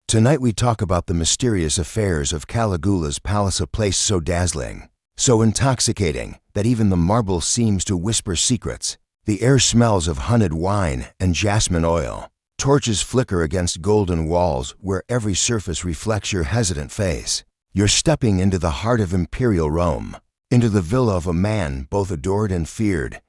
Tonight we talk about the mysterious affairs of Caligula's palace, a place so dazzling, so intoxicating, that even the marble seems to whisper secrets. The air smells of honeyed wine and jasmine oil. Torches flicker against golden walls where every surface reflects your hesitant face. You're stepping into the heart of imperial Rome, into the villa of a man both adored and feared,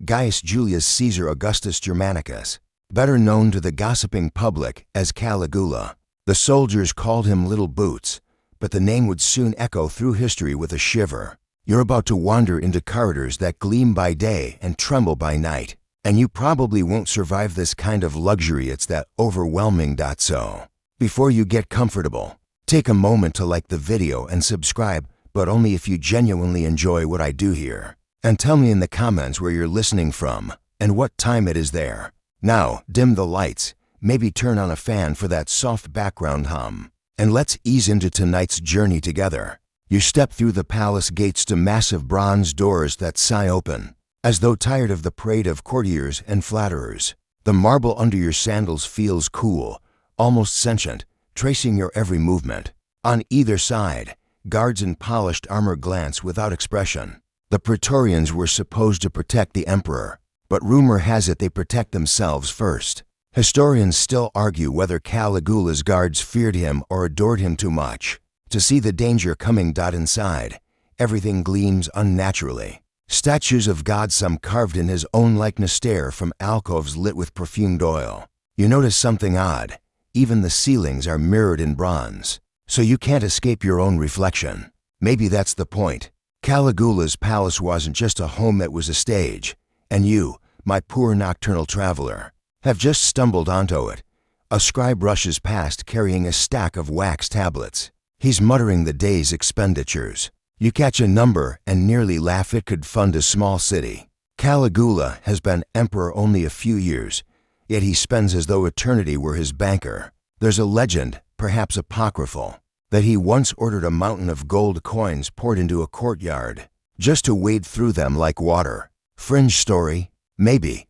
Gaius Julius Caesar Augustus Germanicus, better known to the gossiping public as Caligula. The soldiers called him Little Boots, but the name would soon echo through history with a shiver. You're about to wander into corridors that gleam by day and tremble by night, and you probably won't survive this kind of luxury. It's that overwhelming. So, before you get comfortable, take a moment to like the video and subscribe, but only if you genuinely enjoy what I do here. And tell me in the comments where you're listening from and what time it is there. Now, dim the lights, maybe turn on a fan for that soft background hum, and let's ease into tonight's journey together. You step through the palace gates to massive bronze doors that sigh open, as though tired of the parade of courtiers and flatterers. The marble under your sandals feels cool, almost sentient, tracing your every movement. On either side, guards in polished armor glance without expression. The Praetorians were supposed to protect the emperor, but rumor has it they protect themselves first. Historians still argue whether Caligula's guards feared him or adored him too much. To see the danger coming. Inside, everything gleams unnaturally. Statues of gods, some carved in his own likeness, stare from alcoves lit with perfumed oil. You notice something odd. Even the ceilings are mirrored in bronze, so you can't escape your own reflection. Maybe that's the point. Caligula's palace wasn't just a home, it was a stage, and you, my poor nocturnal traveler, have just stumbled onto it. A scribe rushes past carrying a stack of wax tablets. He's muttering the day's expenditures. You catch a number and nearly laugh. It could fund a small city. Caligula has been emperor only a few years, yet he spends as though eternity were his banker. There's a legend, perhaps apocryphal, that he once ordered a mountain of gold coins poured into a courtyard, just to wade through them like water. Fringe story? Maybe.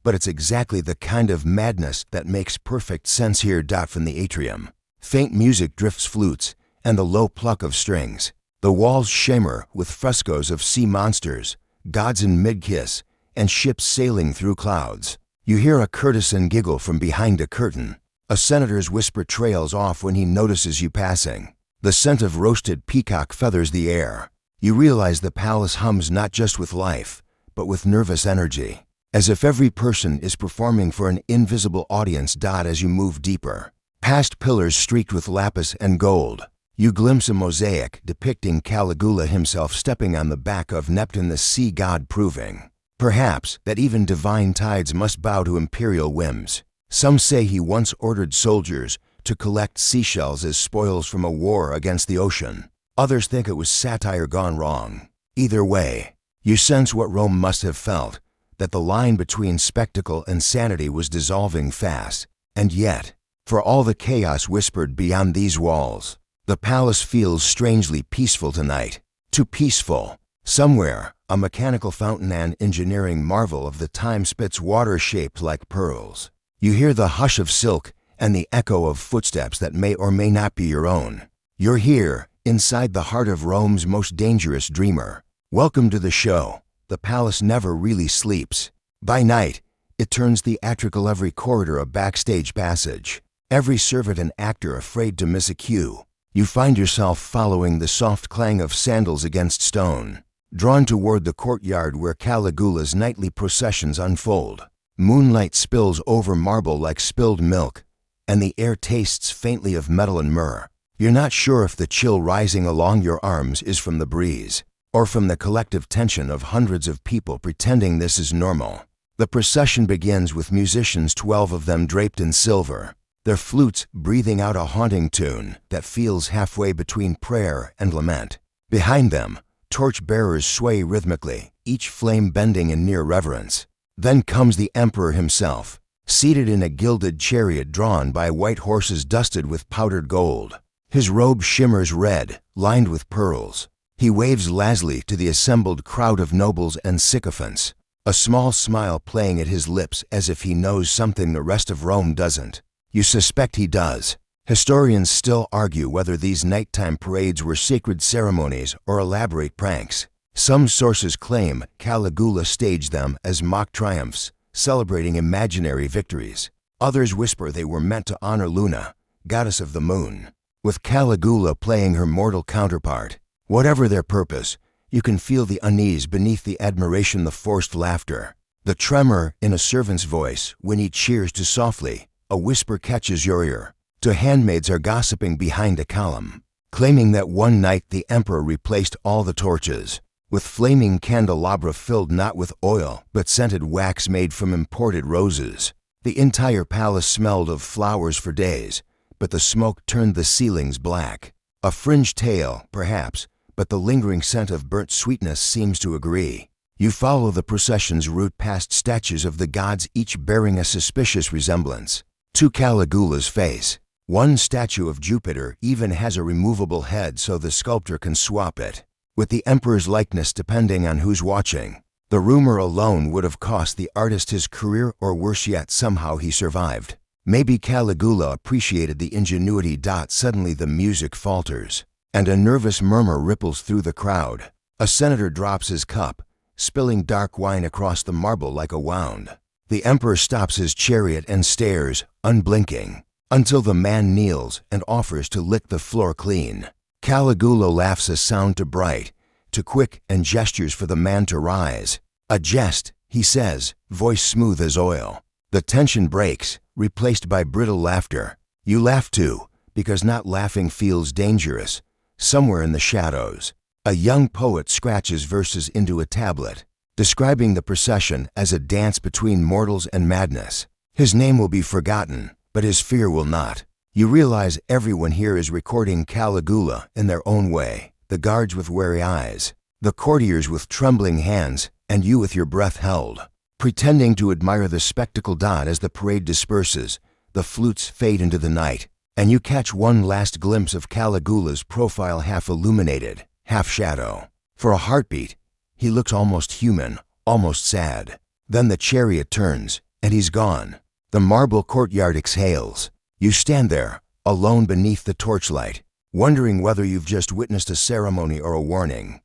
But it's exactly the kind of madness that makes perfect sense here. From the atrium, faint music drifts, flutes, and the low pluck of strings. The walls shimmer with frescoes of sea monsters, gods in mid-kiss, and ships sailing through clouds. You hear a courtesan giggle from behind a curtain. A senator's whisper trails off when he notices you passing. The scent of roasted peacock feathers the air. You realize the palace hums not just with life, but with nervous energy, as if every person is performing for an invisible audience. As you move deeper, past pillars streaked with lapis and gold, you glimpse a mosaic depicting Caligula himself stepping on the back of Neptune, the sea god, proving, perhaps, that even divine tides must bow to imperial whims. Some say he once ordered soldiers to collect seashells as spoils from a war against the ocean. Others think it was satire gone wrong. Either way, you sense what Rome must have felt, that the line between spectacle and sanity was dissolving fast. And yet, for all the chaos whispered beyond these walls, the palace feels strangely peaceful tonight. Too peaceful. Somewhere, a mechanical fountain, an engineering marvel of the time, spits water shaped like pearls. You hear the hush of silk and the echo of footsteps that may or may not be your own. You're here, inside the heart of Rome's most dangerous dreamer. Welcome to the show. The palace never really sleeps. By night, it turns theatrical, every corridor a backstage passage, every servant an actor afraid to miss a cue. You find yourself following the soft clang of sandals against stone, drawn toward the courtyard where Caligula's nightly processions unfold. Moonlight spills over marble like spilled milk, and the air tastes faintly of metal and myrrh. You're not sure if the chill rising along your arms is from the breeze, or from the collective tension of hundreds of people pretending this is normal. The procession begins with musicians, 12 of them draped in silver, their flutes breathing out a haunting tune that feels halfway between prayer and lament. Behind them, torch-bearers sway rhythmically, each flame bending in near reverence. Then comes the emperor himself, seated in a gilded chariot drawn by white horses dusted with powdered gold. His robe shimmers red, lined with pearls. He waves lazily to the assembled crowd of nobles and sycophants, a small smile playing at his lips as if he knows something the rest of Rome doesn't. You suspect he does. Historians still argue whether these nighttime parades were sacred ceremonies or elaborate pranks. Some sources claim Caligula staged them as mock triumphs, celebrating imaginary victories. Others whisper they were meant to honor Luna, goddess of the moon, with Caligula playing her mortal counterpart. Whatever their purpose, you can feel the unease beneath the admiration, the forced laughter, the tremor in a servant's voice when he cheers too softly. A whisper catches your ear. Two handmaids are gossiping behind a column, claiming that one night the emperor replaced all the torches with flaming candelabra filled not with oil but scented wax made from imported roses. The entire palace smelled of flowers for days, but the smoke turned the ceilings black. A fringe tale, perhaps, but the lingering scent of burnt sweetness seems to agree. You follow the procession's route past statues of the gods, each bearing a suspicious resemblance to Caligula's face. One statue of Jupiter even has a removable head so the sculptor can swap it with the emperor's likeness depending on who's watching. The rumor alone would have cost the artist his career, or worse yet, somehow he survived. Maybe Caligula appreciated the ingenuity. Suddenly the music falters, and a nervous murmur ripples through the crowd. A senator drops his cup, spilling dark wine across the marble like a wound. The emperor stops his chariot and stares, unblinking, until the man kneels and offers to lick the floor clean. Caligula laughs, a sound too bright, too quick, and gestures for the man to rise. A jest, he says, voice smooth as oil. The tension breaks, replaced by brittle laughter. You laugh too, because not laughing feels dangerous. Somewhere in the shadows, a young poet scratches verses into a tablet, describing the procession as a dance between mortals and madness. His name will be forgotten, but his fear will not. You realize everyone here is recording Caligula in their own way. The guards with wary eyes, the courtiers with trembling hands, and you with your breath held, pretending to admire the spectacle. As the parade disperses, the flutes fade into the night, and you catch one last glimpse of Caligula's profile, half illuminated, half shadow. For a heartbeat, he looks almost human, almost sad. Then the chariot turns, and he's gone. The marble courtyard exhales. You stand there, alone beneath the torchlight, wondering whether you've just witnessed a ceremony or a warning.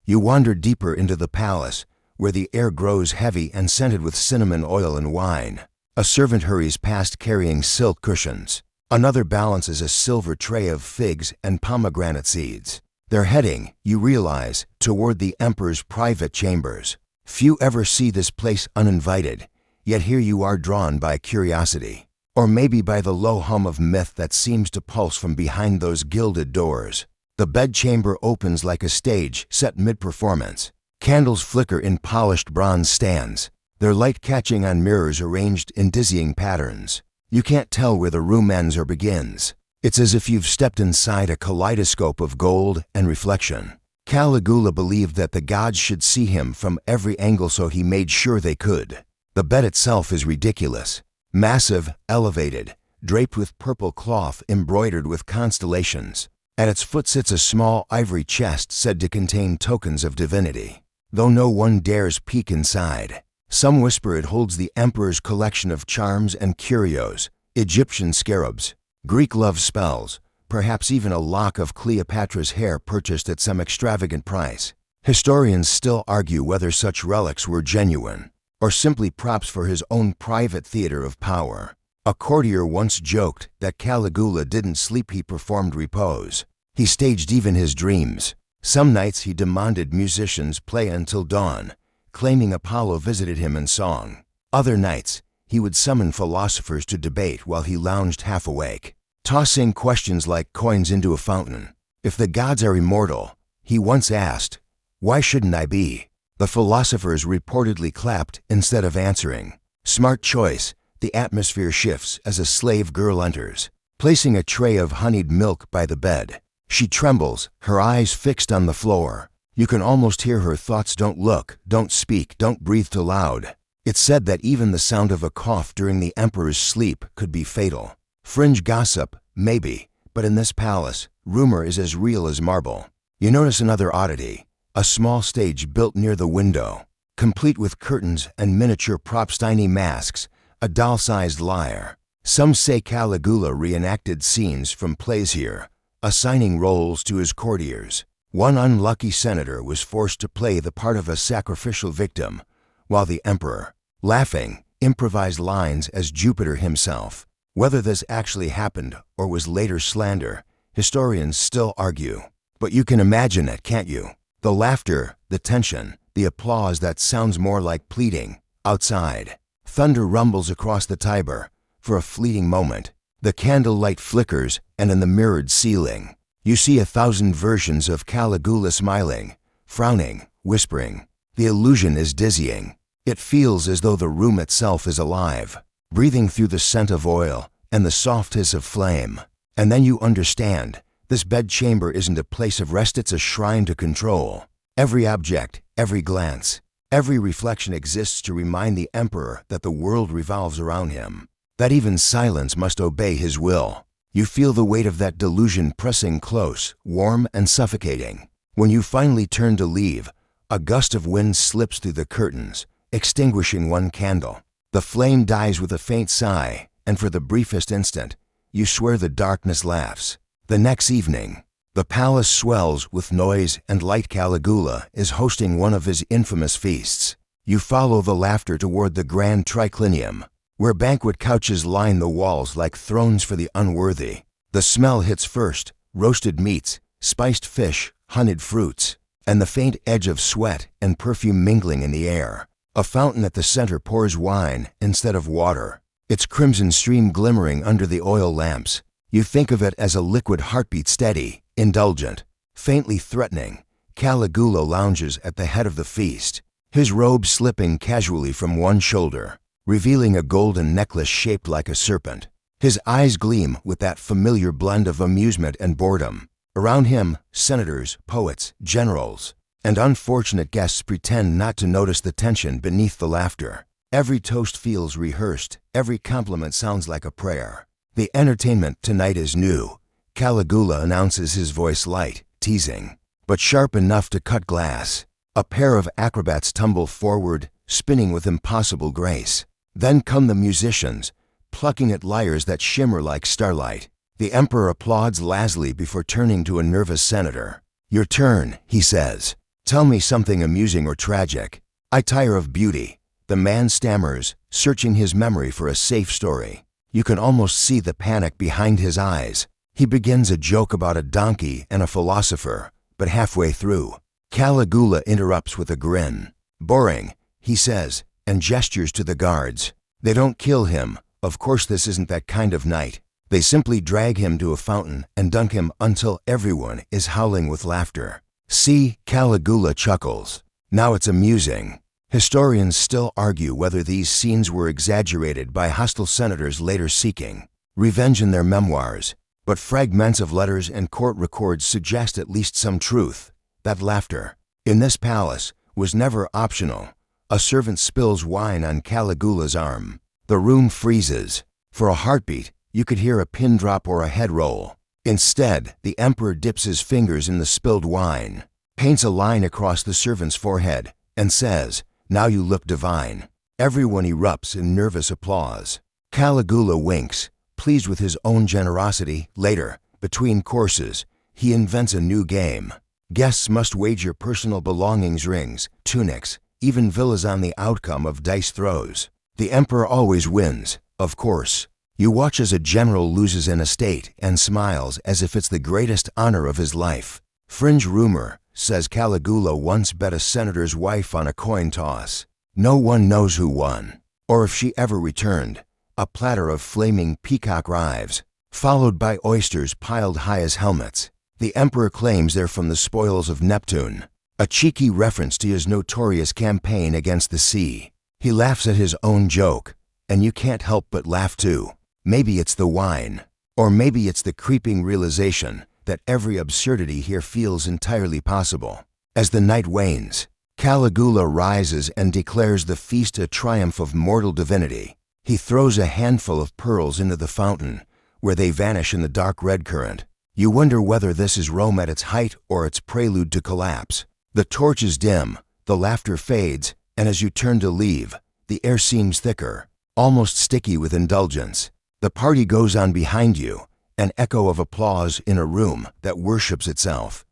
You wander deeper into the palace, where the air grows heavy and scented with cinnamon oil and wine. A servant hurries past carrying silk cushions. Another balances a silver tray of figs and pomegranate seeds. They're heading, you realize, toward the emperor's private chambers. Few ever see this place uninvited, yet here you are, drawn by curiosity. Or maybe by the low hum of myth that seems to pulse from behind those gilded doors. The bedchamber opens like a stage set mid-performance. Candles flicker in polished bronze stands, their light catching on mirrors arranged in dizzying patterns. You can't tell where the room ends or begins. It's as if you've stepped inside a kaleidoscope of gold and reflection. Caligula believed that the gods should see him from every angle, so he made sure they could. The bed itself is ridiculous. Massive, elevated, draped with purple cloth embroidered with constellations. At its foot sits a small ivory chest said to contain tokens of divinity, though no one dares peek inside. Some whisper it holds the emperor's collection of charms and curios, Egyptian scarabs, Greek love spells, perhaps even a lock of Cleopatra's hair purchased at some extravagant price. Historians still argue whether such relics were genuine, or simply props for his own private theater of power. A courtier once joked that Caligula didn't sleep, he performed repose. He staged even his dreams. Some nights he demanded musicians play until dawn, claiming Apollo visited him in song. Other nights, he would summon philosophers to debate while he lounged half awake, tossing questions like coins into a fountain. If the gods are immortal, he once asked, why shouldn't I be? The philosophers reportedly clapped instead of answering. Smart choice. The atmosphere shifts as a slave girl enters, placing a tray of honeyed milk by the bed. She trembles, her eyes fixed on the floor. You can almost hear her thoughts. Don't look, don't speak, don't breathe too loud. It's said that even the sound of a cough during the emperor's sleep could be fatal. Fringe gossip, maybe, but in this palace, rumor is as real as marble. You notice another oddity. A small stage built near the window, complete with curtains and miniature props, tiny masks, a doll-sized lyre, Some say Caligula reenacted scenes from plays here, assigning roles to his courtiers. One unlucky senator was forced to play the part of a sacrificial victim, while the emperor, laughing, improvised lines as Jupiter himself. Whether this actually happened or was later slander, historians still argue. But you can imagine it, can't you? The laughter, the tension, the applause that sounds more like pleading. Outside, thunder rumbles across the Tiber. For a fleeting moment, the candlelight flickers, and in the mirrored ceiling, you see 1,000 versions of Caligula smiling, frowning, whispering. The illusion is dizzying. It feels as though the room itself is alive, breathing through the scent of oil and the soft hiss of flame. And then you understand, this bedchamber isn't a place of rest, it's a shrine to control. Every object, every glance, every reflection exists to remind the emperor that the world revolves around him, that even silence must obey his will. You feel the weight of that delusion pressing close, warm and suffocating. When you finally turn to leave, a gust of wind slips through the curtains, extinguishing one candle. The flame dies with a faint sigh, and for the briefest instant, you swear the darkness laughs. The next evening, the palace swells with noise and light. Caligula is hosting one of his infamous feasts. You follow the laughter toward the grand triclinium, where banquet couches line the walls like thrones for the unworthy. The smell hits first: roasted meats, spiced fish, honeyed fruits, and the faint edge of sweat and perfume mingling in the air. A fountain at the center pours wine instead of water, its crimson stream glimmering under the oil lamps. You think of it as a liquid heartbeat, steady, indulgent, faintly threatening. Caligula lounges at the head of the feast, his robe slipping casually from one shoulder, revealing a golden necklace shaped like a serpent. His eyes gleam with that familiar blend of amusement and boredom. Around him, senators, poets, generals, and unfortunate guests pretend not to notice the tension beneath the laughter. Every toast feels rehearsed, every compliment sounds like a prayer. The entertainment tonight is new. Caligula announces, his voice light, teasing, but sharp enough to cut glass. A pair of acrobats tumble forward, spinning with impossible grace. Then come the musicians, plucking at lyres that shimmer like starlight. The emperor applauds lazily before turning to a nervous senator. "Your turn," he says. "Tell me something amusing or tragic. I tire of beauty." The man stammers, searching his memory for a safe story. You can almost see the panic behind his eyes. He begins a joke about a donkey and a philosopher, but halfway through, Caligula interrupts with a grin. "Boring," he says, and gestures to the guards. They don't kill him. Of course, this isn't that kind of night. They simply drag him to a fountain and dunk him until everyone is howling with laughter. "See," Caligula chuckles. "Now it's amusing." Historians still argue whether these scenes were exaggerated by hostile senators later seeking revenge in their memoirs, but fragments of letters and court records suggest at least some truth. That laughter, in this palace, was never optional. A servant spills wine on Caligula's arm. The room freezes. For a heartbeat, you could hear a pin drop or a head roll. Instead, the emperor dips his fingers in the spilled wine, paints a line across the servant's forehead, and says, "Now you look divine." Everyone erupts in nervous applause. Caligula winks, pleased with his own generosity. Later, between courses, he invents a new game. Guests must wager personal belongings, rings, tunics, even villas on the outcome of dice throws. The emperor always wins, of course. You watch as a general loses an estate and smiles as if it's the greatest honor of his life. Fringe rumor says Caligula once bet a senator's wife on a coin toss. No one knows who won, or if she ever returned. A platter of flaming peacock arrives, followed by oysters piled high as helmets. The emperor claims they're from the spoils of Neptune, a cheeky reference to his notorious campaign against the sea. He laughs at his own joke, and you can't help but laugh too. Maybe it's the wine, or maybe it's the creeping realization that every absurdity here feels entirely possible. As the night wanes, Caligula rises and declares the feast a triumph of mortal divinity. He throws a handful of pearls into the fountain, where they vanish in the dark red current. You wonder whether this is Rome at its height or its prelude to collapse. The torches dim, the laughter fades, and as you turn to leave, the air seems thicker, almost sticky with indulgence. The party goes on behind you, an echo of applause in a room that worships itself.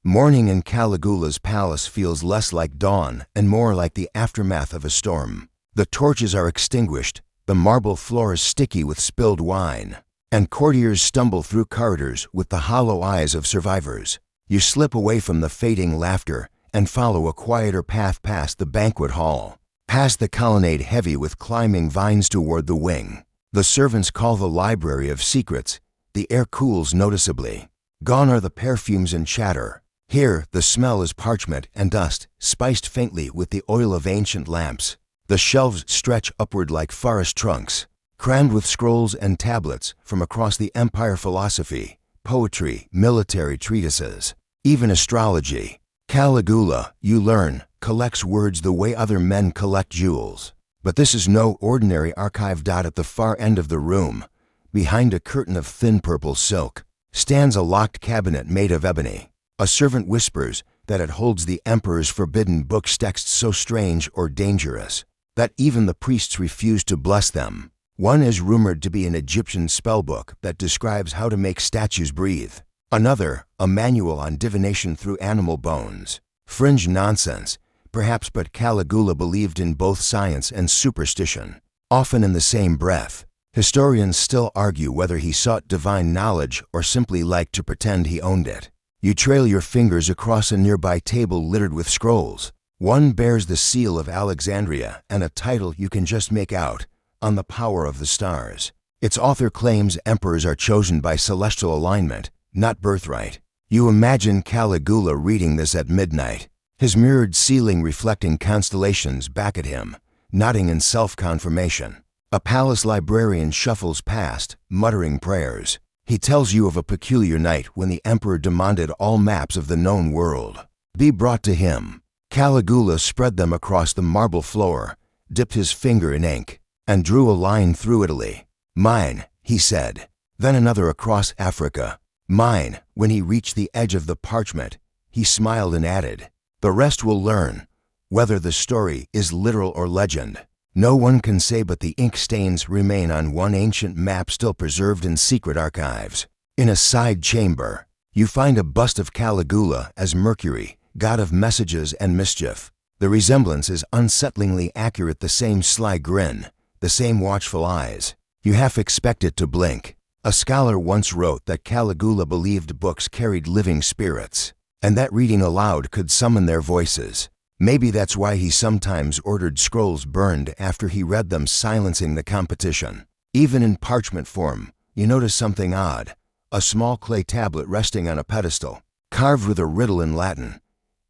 Morning in Caligula's palace feels less like dawn and more like the aftermath of a storm. The torches are extinguished, the marble floor is sticky with spilled wine, and courtiers stumble through corridors with the hollow eyes of survivors. You slip away from the fading laughter and follow a quieter path past the banquet hall, past the colonnade heavy with climbing vines toward the wing. The servants call the library of secrets. The air cools noticeably. Gone are the perfumes and chatter. Here, the smell is parchment and dust, spiced faintly with the oil of ancient lamps. The shelves stretch upward like forest trunks, crammed with scrolls and tablets from across the empire. Philosophy, poetry, military treatises, even astrology. Caligula, you learn, collects words the way other men collect jewels. But this is no ordinary archive. At the far end of the room, behind a curtain of thin purple silk, stands a locked cabinet made of ebony. A servant whispers that it holds the emperor's forbidden books, texts so strange or dangerous that even the priests refuse to bless them. One is rumored to be an Egyptian spellbook that describes how to make statues breathe. Another, a manual on divination through animal bones. Fringe nonsense, perhaps, but Caligula believed in both science and superstition, often in the same breath. Historians still argue whether he sought divine knowledge or simply liked to pretend he owned it. You trail your fingers across a nearby table littered with scrolls. One bears the seal of Alexandria and a title you can just make out, On the Power of the Stars. Its author claims emperors are chosen by celestial alignment, not birthright. You imagine Caligula reading this at midnight, his mirrored ceiling reflecting constellations back at him, nodding in self-confirmation. A palace librarian shuffles past, muttering prayers. He tells you of a peculiar night when the emperor demanded all maps of the known world be brought to him. Caligula spread them across the marble floor, dipped his finger in ink, and drew a line through Italy. Mine, he said. Then another across Africa. Mine. When he reached the edge of the parchment, he smiled and added, the rest will learn, whether the story is literal or legend. No one can say, but the ink stains remain on one ancient map still preserved in secret archives. In a side chamber, you find a bust of Caligula as Mercury, god of messages and mischief. The resemblance is unsettlingly accurate, the same sly grin, the same watchful eyes. You half expect it to blink. A scholar once wrote that Caligula believed books carried living spirits, and that reading aloud could summon their voices. Maybe that's why he sometimes ordered scrolls burned after he read them, silencing the competition. Even in parchment form, you notice something odd. A small clay tablet resting on a pedestal, carved with a riddle in Latin.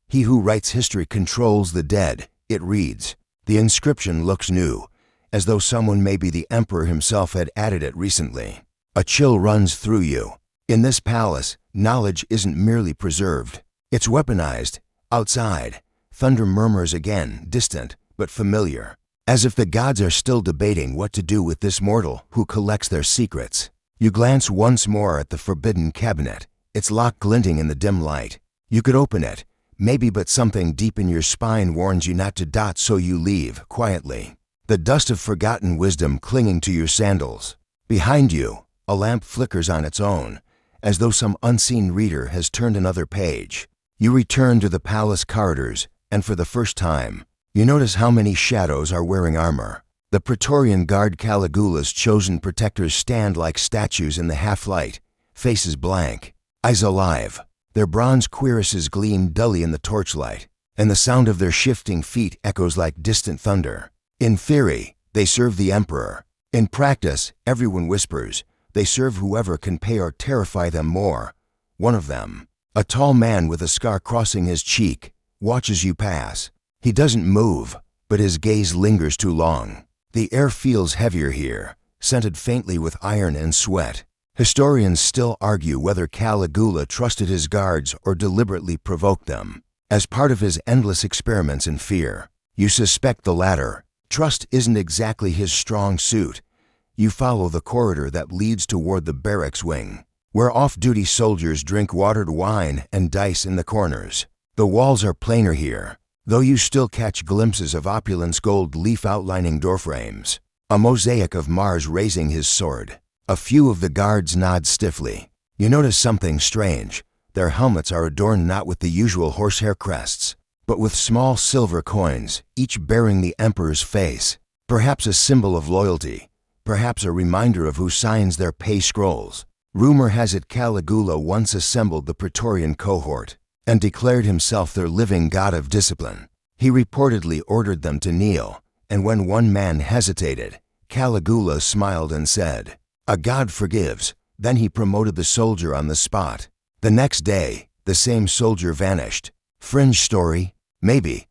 He who writes history controls the dead, it reads. The inscription looks new, as though someone, maybe the emperor himself, had added it recently. A chill runs through you. In this palace, knowledge isn't merely preserved, it's weaponized. Outside, thunder murmurs again, distant but familiar, as if the gods are still debating what to do with this mortal who collects their secrets. You glance once more at the forbidden cabinet, its lock glinting in the dim light. You could open it, maybe, but something deep in your spine warns you not to. So you leave quietly, the dust of forgotten wisdom clinging to your sandals. Behind you, a lamp flickers on its own, as though some unseen reader has turned another page. You return to the palace corridors, and for the first time, you notice how many shadows are wearing armor. The Praetorian Guard, Caligula's chosen protectors, stand like statues in the half-light, faces blank, eyes alive. Their bronze cuirasses gleam dully in the torchlight, and the sound of their shifting feet echoes like distant thunder. In theory, they serve the emperor. In practice, everyone whispers, they serve whoever can pay or terrify them more. One of them, a tall man with a scar crossing his cheek, watches you pass. He doesn't move, but his gaze lingers too long. The air feels heavier here, scented faintly with iron and sweat. Historians still argue whether Caligula trusted his guards or deliberately provoked them. As part of his endless experiments in fear, you suspect the latter. Trust isn't exactly his strong suit. You follow the corridor that leads toward the barracks wing, where off-duty soldiers drink watered wine and dice in the corners. The walls are plainer here, though you still catch glimpses of opulence, gold leaf outlining doorframes, a mosaic of Mars raising his sword, A few of the guards nod stiffly. You notice something strange. Their helmets are adorned not with the usual horsehair crests, but with small silver coins, each bearing the emperor's face. Perhaps a symbol of loyalty, perhaps a reminder of who signs their pay scrolls. Rumor has it Caligula once assembled the Praetorian cohort and declared himself their living god of discipline. He reportedly ordered them to kneel, and when one man hesitated, Caligula smiled and said, "A god forgives." Then he promoted the soldier on the spot. The next day, the same soldier vanished. Fringe story? Maybe.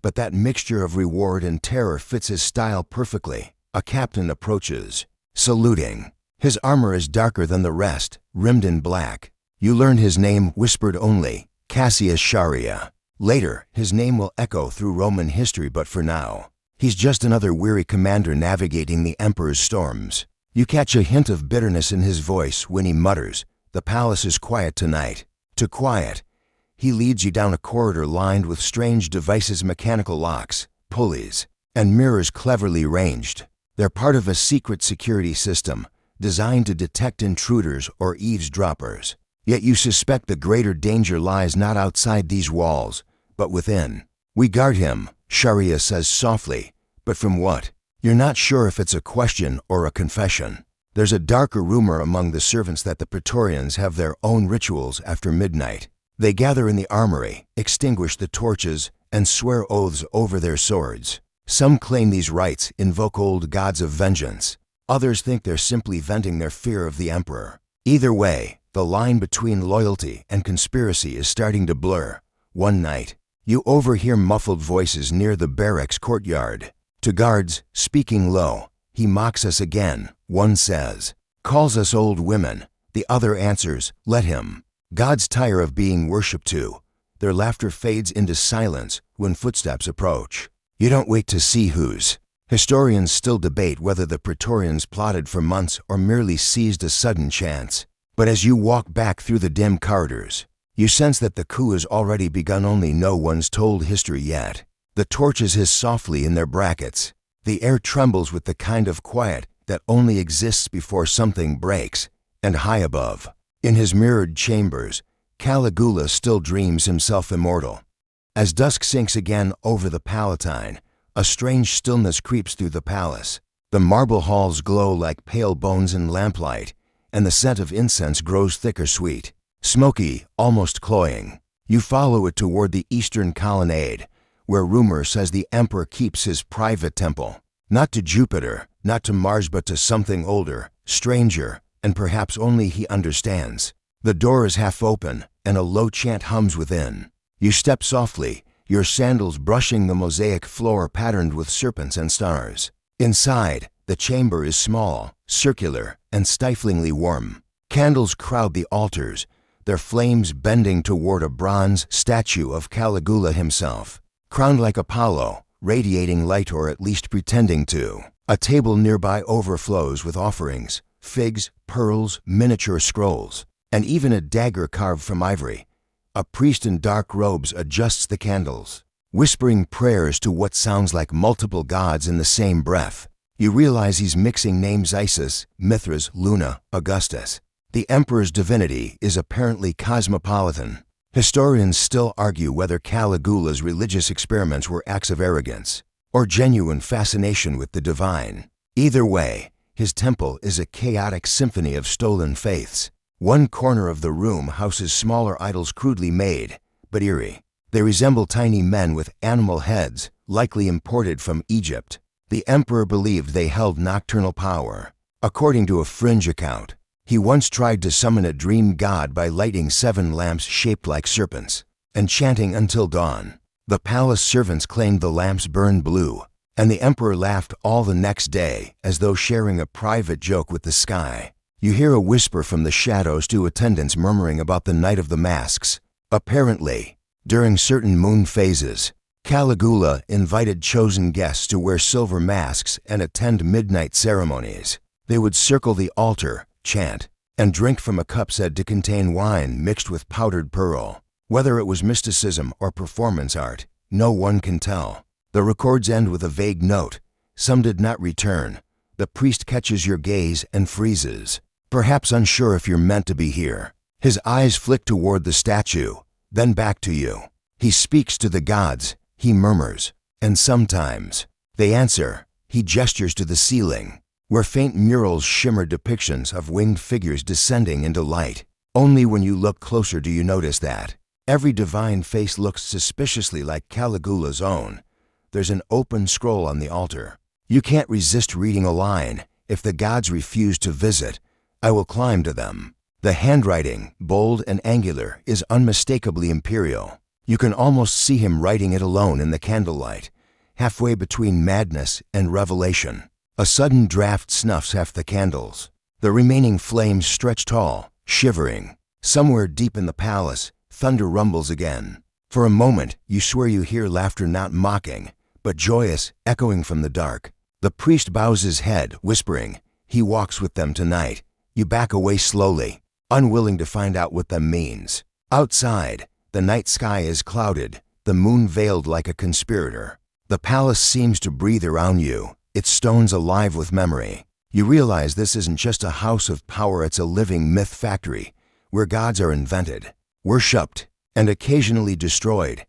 But that mixture of reward and terror fits his style perfectly. A captain approaches, saluting. His armor is darker than the rest, rimmed in black. You learn his name whispered only, Cassius Sharia. Later, his name will echo through Roman history, but for now, he's just another weary commander navigating the emperor's storms. You catch a hint of bitterness in his voice when he mutters, "The palace is quiet tonight." To quiet, he leads you down a corridor lined with strange devices, mechanical locks, pulleys, and mirrors cleverly ranged. They're part of a secret security system designed to detect intruders or eavesdroppers. Yet you suspect the greater danger lies not outside these walls, but within. "We guard him," Sharia says softly, "but from what?" You're not sure if it's a question or a confession. There's a darker rumor among the servants that the Praetorians have their own rituals after midnight. They gather in the armory, extinguish the torches, and swear oaths over their swords. Some claim these rites invoke old gods of vengeance. Others think they're simply venting their fear of the emperor. Either way, the line between loyalty and conspiracy is starting to blur. One night, you overhear muffled voices near the barracks courtyard. To guards, speaking low, "He mocks us again," one says. "Calls us old women." The other answers, "Let him. Gods tire of being worshipped too." Their laughter fades into silence when footsteps approach. You don't wait to see whose. Historians still debate whether the Praetorians plotted for months or merely seized a sudden chance. But as you walk back through the dim corridors, you sense that the coup has already begun, only no one's told history yet. The torches hiss softly in their brackets. The air trembles with the kind of quiet that only exists before something breaks. And high above, in his mirrored chambers, Caligula still dreams himself immortal. As dusk sinks again over the Palatine, a strange stillness creeps through the palace. The marble halls glow like pale bones in lamplight, and the scent of incense grows thicker sweet, smoky, almost cloying. You follow it toward the eastern colonnade, where rumor says the emperor keeps his private temple. Not to Jupiter, not to Mars, but to something older, stranger, and perhaps only he understands. The door is half open, and a low chant hums within. You step softly, your sandals brushing the mosaic floor patterned with serpents and stars. Inside, the chamber is small, circular, and stiflingly warm. Candles crowd the altars, their flames bending toward a bronze statue of Caligula himself, crowned like Apollo, radiating light, or at least pretending to. A table nearby overflows with offerings, figs, pearls, miniature scrolls, and even a dagger carved from ivory. A priest in dark robes adjusts the candles, whispering prayers to what sounds like multiple gods in the same breath. You realize he's mixing names: Isis, Mithras, Luna, Augustus. The emperor's divinity is apparently cosmopolitan. Historians still argue whether Caligula's religious experiments were acts of arrogance or genuine fascination with the divine. Either way, his temple is a chaotic symphony of stolen faiths. One corner of the room houses smaller idols, crudely made, but eerie. They resemble tiny men with animal heads, likely imported from Egypt. The emperor believed they held nocturnal power. According to a fringe account, he once tried to summon a dream god by lighting 7 lamps shaped like serpents and chanting until dawn. The palace servants claimed the lamps burned blue, and the emperor laughed all the next day as though sharing a private joke with the sky. You hear a whisper from the shadows to attendants murmuring about the night of the masks. Apparently, during certain moon phases, Caligula invited chosen guests to wear silver masks and attend midnight ceremonies. They would circle the altar, chant, and drink from a cup said to contain wine mixed with powdered pearl. Whether it was mysticism or performance art, no one can tell. The records end with a vague note: "Some did not return, The priest catches your gaze and freezes, perhaps unsure if you're meant to be here. His eyes flick toward the statue, then back to you. He speaks to the gods, he murmurs, and sometimes they answer. He gestures to the ceiling, where faint murals shimmer depictions of winged figures descending into light. Only when you look closer do you notice that. Every divine face looks suspiciously like Caligula's own. There's an open scroll on the altar. You can't resist reading a line. If the gods refuse to visit, I will climb to them. The handwriting, bold and angular, is unmistakably imperial. You can almost see him writing it alone in the candlelight, halfway between madness and revelation. A sudden draft snuffs half the candles. The remaining flames stretch tall, shivering. Somewhere deep in the palace, thunder rumbles again. For a moment, you swear you hear laughter not mocking, but joyous, echoing from the dark. The priest bows his head, whispering, he walks with them tonight. You back away slowly, unwilling to find out what that means. Outside, the night sky is clouded, the moon veiled like a conspirator. The palace seems to breathe around you, its stones alive with memory. You realize this isn't just a house of power, it's a living myth factory, where gods are invented, worshipped, and occasionally destroyed.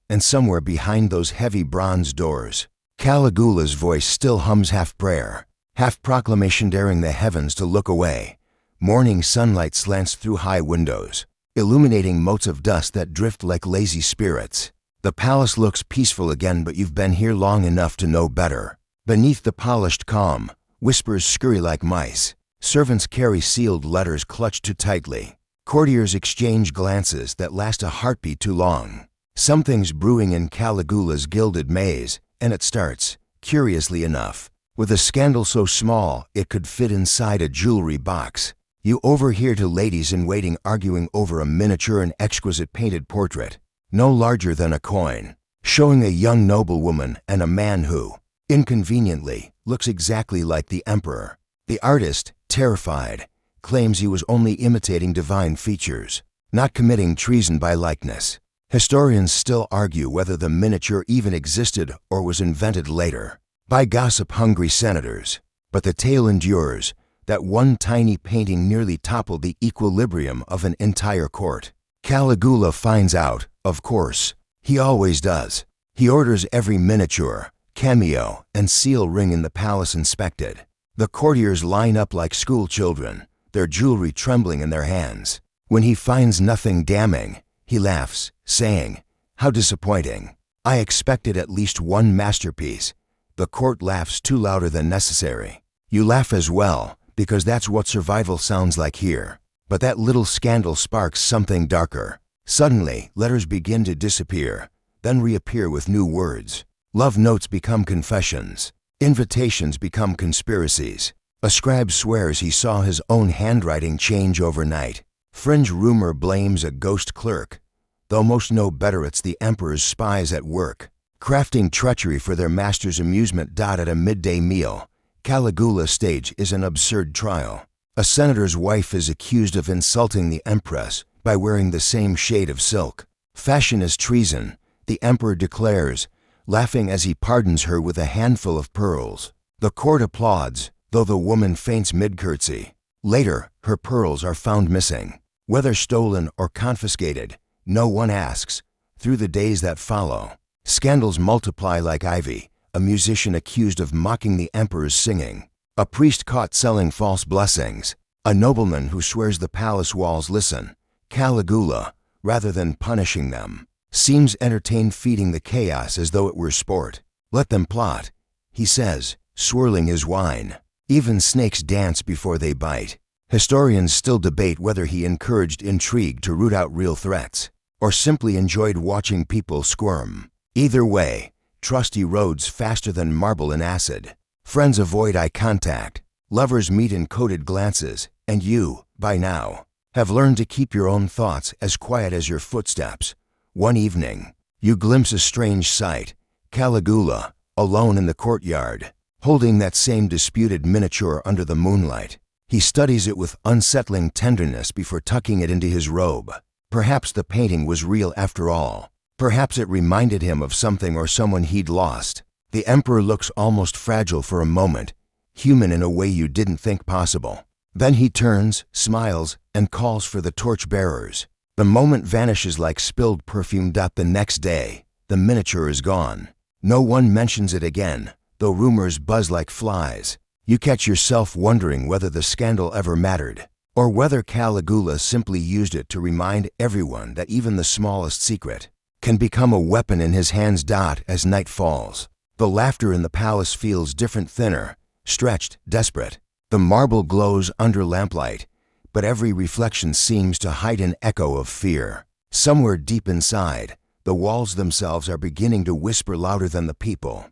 And somewhere behind those heavy bronze doors, Caligula's voice still hums half prayer, half proclamation, daring the heavens to look away. Morning sunlight slants through high windows, illuminating motes of dust that drift like lazy spirits. The palace looks peaceful again, but you've been here long enough to know better. Beneath the polished calm, whispers scurry like mice. Servants carry sealed letters clutched too tightly. Courtiers exchange glances that last a heartbeat too long. Something's brewing in Caligula's gilded maze, and it starts, curiously enough, with a scandal so small it could fit inside a jewelry box. You overhear two ladies in waiting arguing over a miniature and exquisite painted portrait, no larger than a coin, showing a young noblewoman and a man who, inconveniently, looks exactly like the emperor. The artist, terrified, claims he was only imitating divine features, not committing treason by likeness. Historians still argue whether the miniature even existed or was invented later, by gossip-hungry senators. But the tale endures that one tiny painting nearly toppled the equilibrium of an entire court. Caligula finds out, of course. He always does. He orders every miniature, cameo, and seal ring in the palace inspected. The courtiers line up like school children, their jewelry trembling in their hands. When he finds nothing damning, he laughs, saying, "How disappointing. I expected at least one masterpiece." The court laughs too louder than necessary. You laugh as well, because that's what survival sounds like here. But that little scandal sparks something darker. Suddenly, letters begin to disappear, then reappear with new words. Love notes become confessions. Invitations become conspiracies. A scribe swears he saw his own handwriting change overnight. Fringe rumor blames a ghost clerk, though most know better it's the emperor's spies at work, crafting treachery for their master's amusement. At a midday meal, Caligula's stage is an absurd trial. A senator's wife is accused of insulting the empress by wearing the same shade of silk. Fashion is treason, the emperor declares, laughing as he pardons her with a handful of pearls. The court applauds, though the woman faints mid-curtsy. Later, her pearls are found missing. Whether stolen or confiscated, no one asks. Through the days that follow, scandals multiply like ivy. A musician accused of mocking the emperor's singing. A priest caught selling false blessings. A nobleman who swears the palace walls listen. Caligula, rather than punishing them, seems entertained feeding the chaos as though it were sport. Let them plot, he says, swirling his wine. Even snakes dance before they bite. Historians still debate whether he encouraged intrigue to root out real threats, or simply enjoyed watching people squirm. Either way, trust erodes faster than marble in acid. Friends avoid eye contact. Lovers meet in coded glances, and you, by now, have learned to keep your own thoughts as quiet as your footsteps. One evening, you glimpse a strange sight. Caligula, alone in the courtyard, holding that same disputed miniature under the moonlight. He studies it with unsettling tenderness before tucking it into his robe. Perhaps the painting was real after all. Perhaps it reminded him of something or someone he'd lost. The emperor looks almost fragile for a moment, human in a way you didn't think possible. Then he turns, smiles, and calls for the torch-bearers. The moment vanishes like spilled perfume. The next day, the miniature is gone. No one mentions it again, though rumors buzz like flies. You catch yourself wondering whether the scandal ever mattered, or whether Caligula simply used it to remind everyone that even the smallest secret can become a weapon in his hands. As night falls, the laughter in the palace feels different, thinner, stretched, desperate. The marble glows under lamplight, but every reflection seems to hide an echo of fear. Somewhere deep inside, the walls themselves are beginning to whisper louder than the people.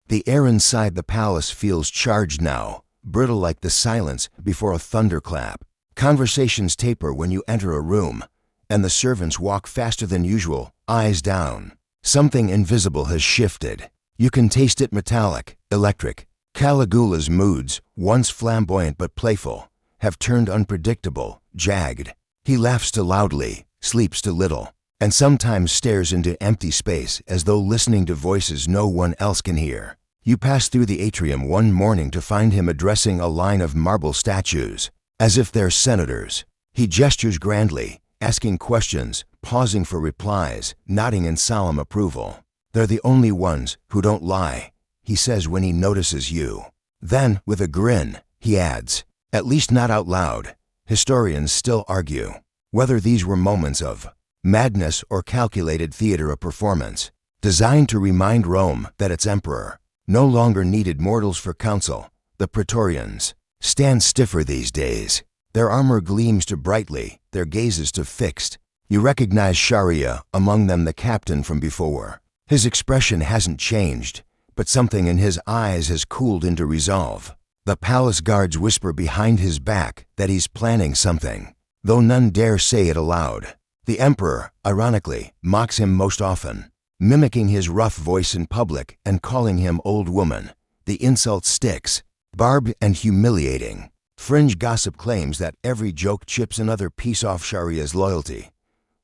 The air inside the palace feels charged now, brittle like the silence before a thunderclap. Conversations taper when you enter a room, and the servants walk faster than usual, eyes down. Something invisible has shifted. You can taste it, metallic, electric. Caligula's moods, once flamboyant but playful, have turned unpredictable, jagged. He laughs too loudly, sleeps too little, and sometimes stares into empty space as though listening to voices no one else can hear. You pass through the atrium one morning to find him addressing a line of marble statues, as if they're senators. He gestures grandly, asking questions, pausing for replies, nodding in solemn approval. "They're the only ones who don't lie," he says when he notices you. Then, with a grin, he adds, "At least not out loud." Historians still argue whether these were moments of madness or calculated theater, a performance designed to remind Rome that its emperor no longer needed mortals for counsel. The Praetorians stand stiffer these days. Their armor gleams too brightly, their gazes too fixed. You recognize Sharia, among them the captain from before. His expression hasn't changed, but something in his eyes has cooled into resolve. The palace guards whisper behind his back that he's planning something, though none dare say it aloud. The emperor, ironically, mocks him most often, mimicking his rough voice in public and calling him old woman. The insult sticks, barbed and humiliating. Fringe gossip claims that every joke chips another piece off Sharia's loyalty.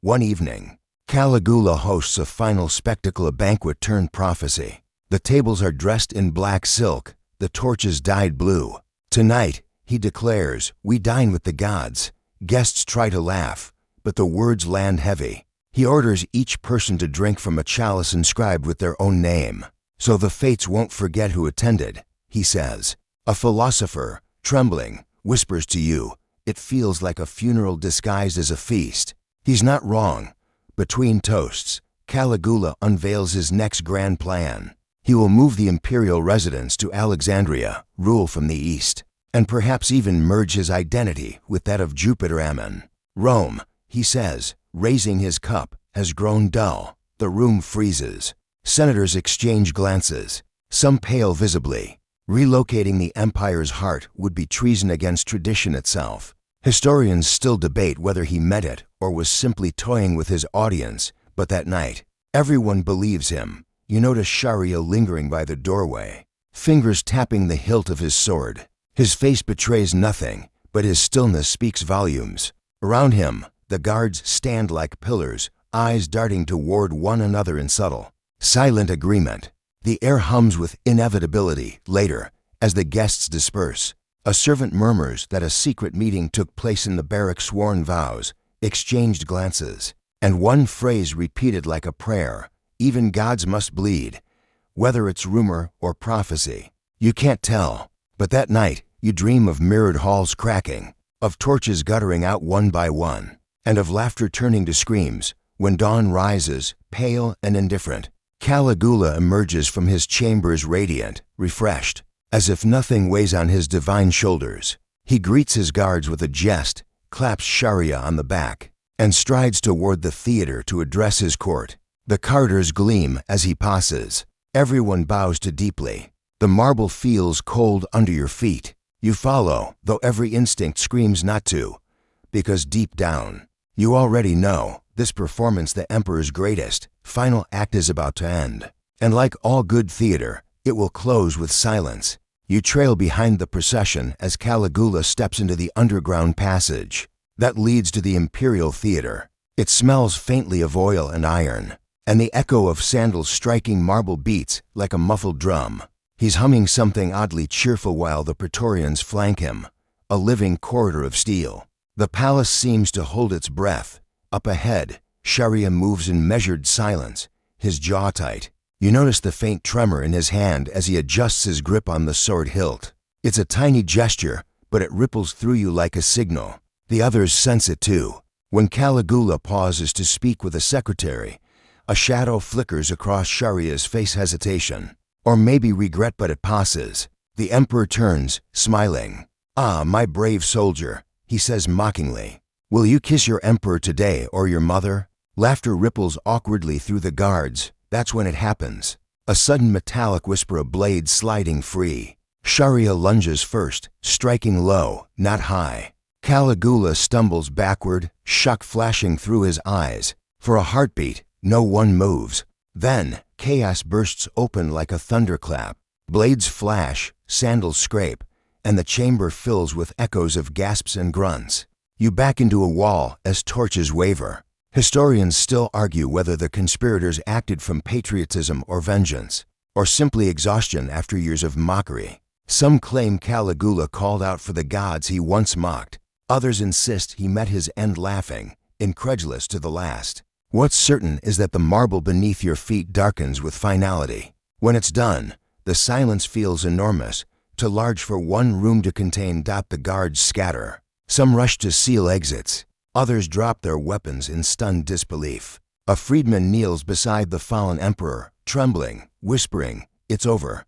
One evening, Caligula hosts a final spectacle, a banquet turned prophecy. The tables are dressed in black silk, the torches dyed blue. Tonight, he declares, we dine with the gods. Guests try to laugh, but the words land heavy. He orders each person to drink from a chalice inscribed with their own name, so the fates won't forget who attended, he says. A philosopher, trembling, whispers to you, it feels like a funeral disguised as a feast. He's not wrong. Between toasts, Caligula unveils his next grand plan. He will move the imperial residence to Alexandria, rule from the east, and perhaps even merge his identity with that of Jupiter Ammon. Rome, he says, raising his cup, has grown dull. The room freezes. Senators exchange glances, some pale visibly. Relocating the empire's heart would be treason against tradition itself. Historians still debate whether he meant it or was simply toying with his audience, but that night, everyone believes him. You notice Sharia lingering by the doorway, fingers tapping the hilt of his sword. His face betrays nothing, but his stillness speaks volumes. Around him, the guards stand like pillars, eyes darting toward one another in subtle, silent agreement. The air hums with inevitability. Later, as the guests disperse, a servant murmurs that a secret meeting took place in the barrack. Sworn vows, exchanged glances, and one phrase repeated like a prayer, even gods must bleed. Whether it's rumor or prophecy, you can't tell. But that night, you dream of mirrored halls cracking, of torches guttering out one by one, and of laughter turning to screams. When dawn rises, pale and indifferent, Caligula emerges from his chambers radiant, refreshed, as if nothing weighs on his divine shoulders. He greets his guards with a jest, claps Sharia on the back, and strides toward the theater to address his court. The carters gleam as he passes. Everyone bows too deeply. The marble feels cold under your feet. You follow, though every instinct screams not to, because deep down, you already know this performance, the emperor's greatest, final act, is about to end. And like all good theater, it will close with silence. You trail behind the procession as Caligula steps into the underground passage that leads to the imperial theater. It smells faintly of oil and iron, and the echo of sandals striking marble beats like a muffled drum. He's humming something oddly cheerful while the Praetorians flank him, a living corridor of steel. The palace seems to hold its breath. Up ahead, Sharia moves in measured silence, his jaw tight. You notice the faint tremor in his hand as he adjusts his grip on the sword hilt. It's a tiny gesture, but it ripples through you like a signal. The others sense it too. When Caligula pauses to speak with a secretary, a shadow flickers across Sharia's face, hesitation, or maybe regret, but it passes. The emperor turns, smiling. "Ah, my brave soldier," he says mockingly. "Will you kiss your emperor today or your mother?" Laughter ripples awkwardly through the guards. That's when it happens. A sudden metallic whisper, a blade sliding free. Sharia lunges first, striking low, not high. Caligula stumbles backward, shock flashing through his eyes. For a heartbeat, no one moves. Then, chaos bursts open like a thunderclap. Blades flash, sandals scrape, and the chamber fills with echoes of gasps and grunts. You back into a wall as torches waver. Historians still argue whether the conspirators acted from patriotism or vengeance, or simply exhaustion after years of mockery. Some claim Caligula called out for the gods he once mocked. Others insist he met his end laughing, incredulous to the last. What's certain is that the marble beneath your feet darkens with finality. When it's done, the silence feels enormous, too large for one room to contain. The guards scatter. Some rush to seal exits. Others drop their weapons in stunned disbelief. A freedman kneels beside the fallen emperor, trembling, whispering, "It's over."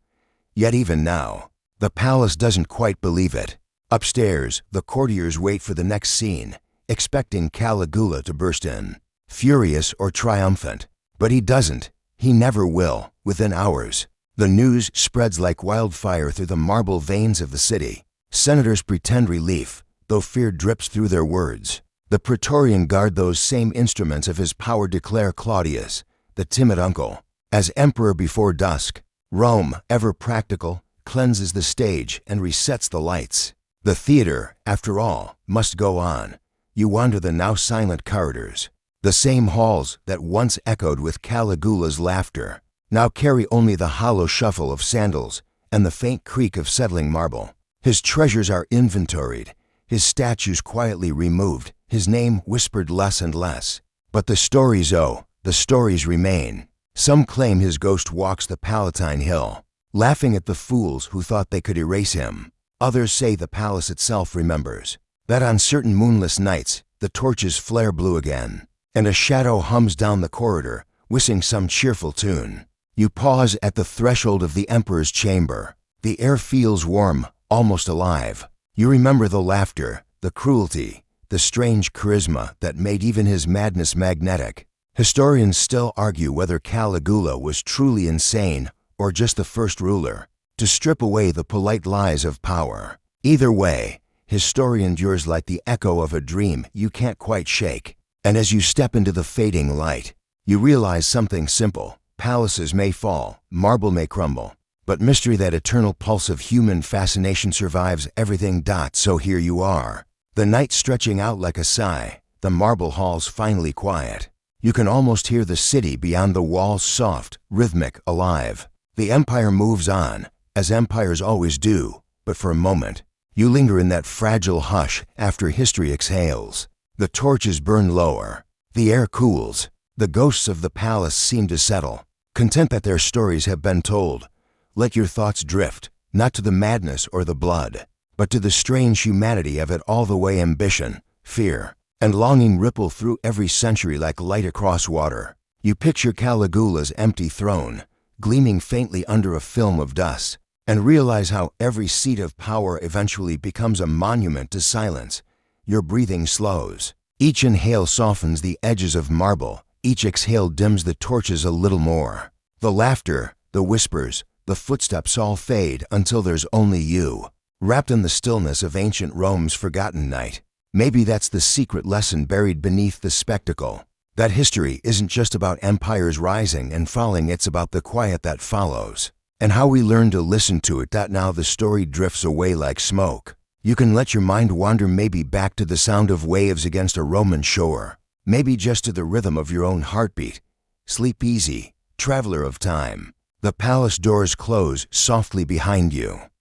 Yet even now, the palace doesn't quite believe it. Upstairs, the courtiers wait for the next scene, expecting Caligula to burst in, furious or triumphant. But he doesn't. He never will. Within hours, the news spreads like wildfire through the marble veins of the city. Senators pretend relief, though fear drips through their words. The Praetorian Guard, those same instruments of his power, declare Claudius, the timid uncle, as emperor before dusk. Rome, ever practical, cleanses the stage and resets the lights. The theater, after all, must go on. You wander the now silent corridors. The same halls that once echoed with Caligula's laughter now carry only the hollow shuffle of sandals and the faint creak of settling marble. His treasures are inventoried, his statues quietly removed, his name whispered less and less. But the stories, oh, the stories remain. Some claim his ghost walks the Palatine Hill, laughing at the fools who thought they could erase him. Others say the palace itself remembers, that on certain moonless nights the torches flare blue again, and a shadow hums down the corridor, whistling some cheerful tune. You pause at the threshold of the emperor's chamber. The air feels warm, almost alive. You remember the laughter, the cruelty, the strange charisma that made even his madness magnetic. Historians still argue whether Caligula was truly insane or just the first ruler to strip away the polite lies of power. Either way, his story endures like the echo of a dream you can't quite shake. And as you step into the fading light, you realize something simple. Palaces may fall, marble may crumble, but mystery, that eternal pulse of human fascination, survives everything. So here you are, the night stretching out like a sigh, the marble halls finally quiet. You can almost hear the city beyond the walls, soft, rhythmic, alive. The empire moves on, as empires always do, but for a moment, you linger in that fragile hush after history exhales. The torches burn lower. The air cools. The ghosts of the palace seem to settle, content that their stories have been told. Let your thoughts drift, not to the madness or the blood, but to the strange humanity of it all. The way ambition, fear, and longing ripple through every century like light across water. You picture Caligula's empty throne, gleaming faintly under a film of dust, and realize how every seat of power eventually becomes a monument to silence. Your breathing slows. Each inhale softens the edges of marble. Each exhale dims the torches a little more. The laughter, the whispers, the footsteps all fade until there's only you, wrapped in the stillness of ancient Rome's forgotten night. Maybe that's the secret lesson buried beneath the spectacle. That history isn't just about empires rising and falling, it's about the quiet that follows, and how we learn to listen to it. Now the story drifts away like smoke. You can let your mind wander, maybe back to the sound of waves against a Roman shore, maybe just to the rhythm of your own heartbeat. Sleep easy, traveler of time. The palace doors close softly behind you.